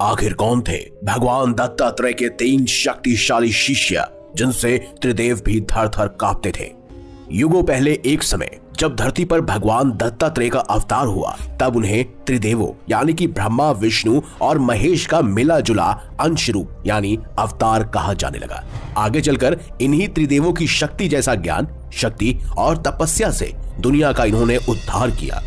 आखिर कौन थे भगवान दत्तात्रेय के 3 शक्तिशाली शिष्य जिनसे त्रिदेव भी थर थर कांपते थे। युगों पहले एक समय जब धरती पर भगवान दत्तात्रेय का अवतार हुआ, तब उन्हें त्रिदेवों यानी कि ब्रह्मा, विष्णु और महेश का मिला जुला अंश रूप यानी अवतार कहा जाने लगा। आगे चलकर इन्हीं त्रिदेवों की शक्ति जैसा ज्ञान, शक्ति और तपस्या से दुनिया का इन्होंने उद्धार किया।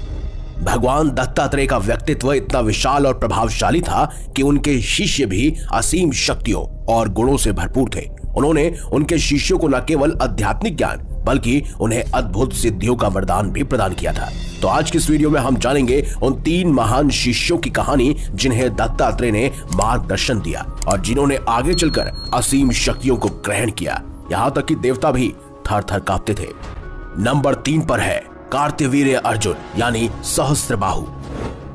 भगवान दत्तात्रेय का व्यक्तित्व इतना विशाल और प्रभावशाली था कि उनके शिष्य भी असीम शक्तियों और गुणों से भरपूर थे। उन्होंने उनके शिष्यों को न केवल आध्यात्मिक ज्ञान बल्कि उन्हें अद्भुत सिद्धियों का वरदान भी प्रदान किया था। तो आज की इस वीडियो में हम जानेंगे उन 3 महान शिष्यों की कहानी जिन्हें दत्तात्रेय ने मार्गदर्शन दिया और जिन्होंने आगे चलकर असीम शक्तियों को ग्रहण किया, यहाँ तक कि देवता भी थर थर कांपते थे। नंबर 3 पर है कार्तवीर्य अर्जुन यानी सहस्त्रबाहु।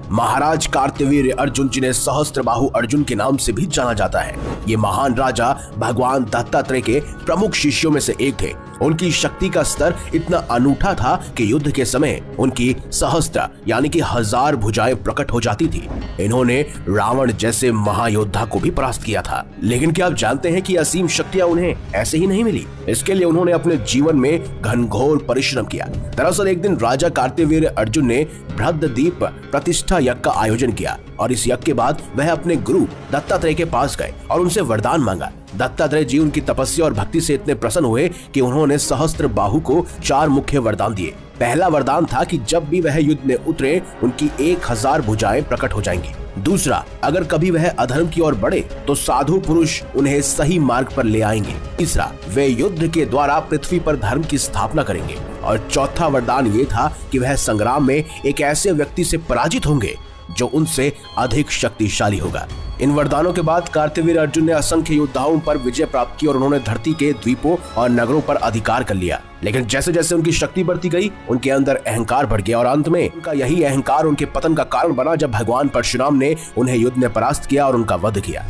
महाराज कार्तवीर्य अर्जुन, जिन्हें सहस्त्रबाहु अर्जुन के नाम से भी जाना जाता है, ये महान राजा भगवान दत्तात्रेय के प्रमुख शिष्यों में से एक थे। उनकी शक्ति का स्तर इतना अनूठा था कि युद्ध के समय उनकी सहस्त्र यानी कि 1000 भुजाएं प्रकट हो जाती थी। इन्होंने रावण जैसे महायोद्धा को भी परास्त किया था। लेकिन क्या आप जानते हैं कि असीम शक्तियां उन्हें ऐसे ही नहीं मिली? इसके लिए उन्होंने अपने जीवन में घनघोर परिश्रम किया। दरअसल एक दिन राजा कार्तवीर्य अर्जुन ने बृहद्दीप प्रतिष्ठा यज्ञ का आयोजन किया और इस यज्ञ के बाद वह अपने गुरु दत्तात्रेय के पास गए और उनसे वरदान मांगा। दत्तात्रेय जी उनकी तपस्या और भक्ति से इतने प्रसन्न हुए कि उन्होंने सहस्त्रबाहु को 4 मुख्य वरदान दिए। पहला वरदान था कि जब भी वह युद्ध में उतरे उनकी 1000 भुजाएं प्रकट हो जाएंगी। दूसरा, अगर कभी वह अधर्म की ओर बढ़े तो साधु पुरुष उन्हें सही मार्ग पर ले आएंगे। तीसरा, वे युद्ध के द्वारा पृथ्वी पर धर्म की स्थापना करेंगे। और चौथा वरदान ये था कि वह संग्राम में एक ऐसे व्यक्ति से पराजित होंगे जो उनसे अधिक शक्तिशाली होगा। इन वरदानों के बाद कार्तवीर्य अर्जुन ने असंख्य योद्धाओं पर विजय प्राप्त की और उन्होंने धरती के द्वीपों और नगरों पर अधिकार कर लिया। लेकिन जैसे जैसे उनकी शक्ति बढ़ती गई, उनके अंदर अहंकार बढ़ गया और अंत में उनका यही अहंकार उनके पतन का कारण बना जब भगवान परशुराम ने उन्हें युद्ध में परास्त किया और उनका वध किया।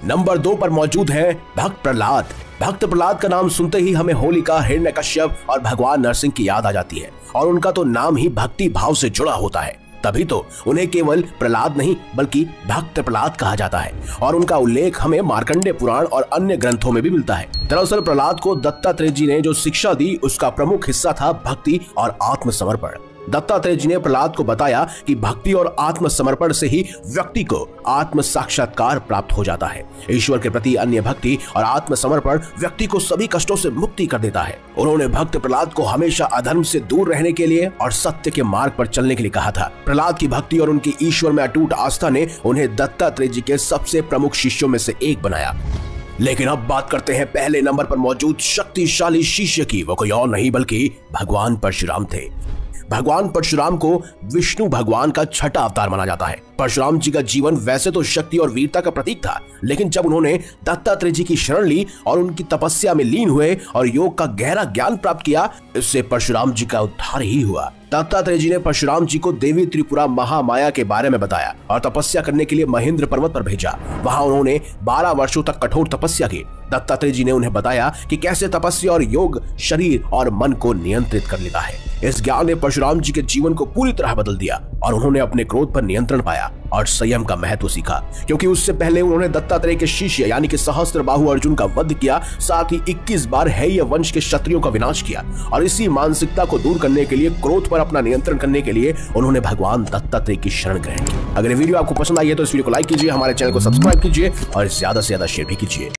नंबर 2 पर मौजूद है भक्त प्रहलाद। भक्त प्रहलाद का नाम सुनते ही हमें होलिका, हिरण्यकश्यप और भगवान नरसिंह की याद आ जाती है और उनका तो नाम ही भक्ति भाव से जुड़ा होता है। तभी तो उन्हें केवल प्रहलाद नहीं बल्कि भक्त प्रहलाद कहा जाता है और उनका उल्लेख हमें मार्कंडेय पुराण और अन्य ग्रंथों में भी मिलता है। दरअसल प्रहलाद को दत्तात्रेय जी ने जो शिक्षा दी उसका प्रमुख हिस्सा था भक्ति और आत्मसमर्पण। दत्तात्रेय जी ने प्रहलाद को बताया कि भक्ति और आत्मसमर्पण से ही व्यक्ति को आत्म साक्षात्कार प्राप्त हो जाता है। ईश्वर के प्रति अन्य भक्ति और आत्मसमर्पण व्यक्ति को सभी कष्टों से मुक्ति कर देता है। उन्होंने भक्त प्रहलाद को हमेशा अधर्म से दूर रहने के लिए और सत्य के मार्ग पर चलने के लिए कहा था। प्रहलाद की भक्ति और उनकी ईश्वर में अटूट आस्था ने उन्हें दत्तात्रेय जी के सबसे प्रमुख शिष्यों में से एक बनाया। लेकिन अब बात करते हैं पहले नंबर पर मौजूद शक्तिशाली शिष्य की। वो कोई और नहीं बल्कि भगवान परशुराम थे। भगवान परशुराम को विष्णु भगवान का 6ठा अवतार माना जाता है। परशुराम जी का जीवन वैसे तो शक्ति और वीरता का प्रतीक था, लेकिन जब उन्होंने दत्तात्रेय जी की शरण ली और उनकी तपस्या में लीन हुए और योग का गहरा ज्ञान प्राप्त किया, इससे परशुराम जी का उद्धार ही हुआ। दत्तात्रेय जी ने परशुराम जी को देवी त्रिपुरा महामाया के बारे में बताया और तपस्या करने के लिए महेंद्र पर्वत पर भेजा। वहां उन्होंने 12 वर्षों तक कठोर तपस्या की। दत्तात्रेय जी ने उन्हें बताया कि कैसे तपस्या और योग शरीर और मन को नियंत्रित कर लेता है। इस ज्ञान ने परशुराम जी के जीवन को पूरी तरह बदल दिया और उन्होंने अपने क्रोध पर नियंत्रण पाया और संयम का महत्व सीखा, क्योंकि उससे पहले उन्होंने दत्तात्रेय के शिष्य यानी कि सहस्त्रबाहु अर्जुन का वध किया, साथ ही 21 बार हैय वंश के क्षत्रियों का विनाश किया। और इसी मानसिकता को दूर करने के लिए, क्रोध पर अपना नियंत्रण करने के लिए उन्होंने भगवान दत्तात्रेय की शरण ग्रहण की। अगर ये वीडियो आपको पसंद आई है तो इस वीडियो को लाइक कीजिए, हमारे चैनल को सब्सक्राइब कीजिए और ज्यादा से ज्यादा शेयर भी कीजिए।